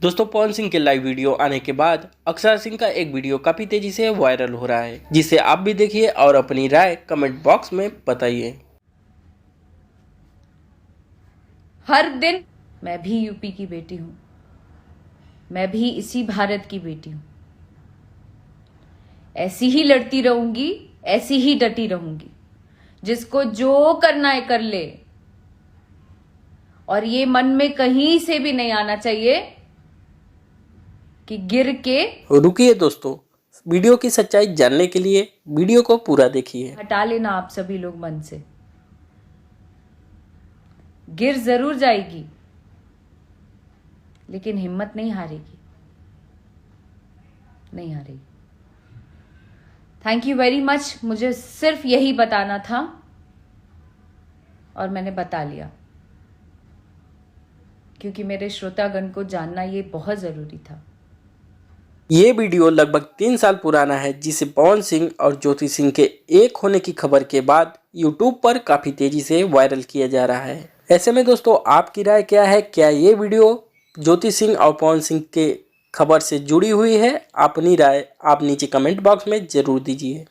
दोस्तों पवन सिंह के live video आने के बाद अक्षरा सिंह का एक वीडियो काफी तेजी से वायरल हो रहा है, जिसे आप भी देखिए और अपनी राय कमेंट बॉक्स में बताइए। हर दिन मैं भी यूपी की बेटी हूं, मैं भी इसी भारत की बेटी हूं। ऐसी ही लड़ती रहूंगी, ऐसी ही डटी रहूंगी। जिसको जो करना है कर ले, और ये मन में कहीं से भी नहीं आना चाहिए कि गिर के। रुकिए दोस्तों, वीडियो की सच्चाई जानने के लिए वीडियो को पूरा देखिए। हटा लेना आप सभी लोग मन से। गिर जरूर जाएगी, लेकिन हिम्मत नहीं हारेगी, नहीं हारेगी। Thank you very much. मुझे सिर्फ यही बताना था और मैंने बता लिया, क्योंकि मेरे श्रोतागण को जानना ये बहुत जरूरी था। ये वीडियो लगभग 3 साल पुराना है, जिसे पवन सिंह और ज्योति सिंह के एक होने की खबर के बाद यूट्यूब पर काफी तेजी से वायरल किया जा रहा है। ऐसे में दोस्तों आपकी राय क्या है? क्या ये वीडियो ज्योति सिंह और पवन सिंह के खबर से जुड़ी हुई है? अपनी राय आप नीचे कमेंट बॉक्स में जरूर दीजिए।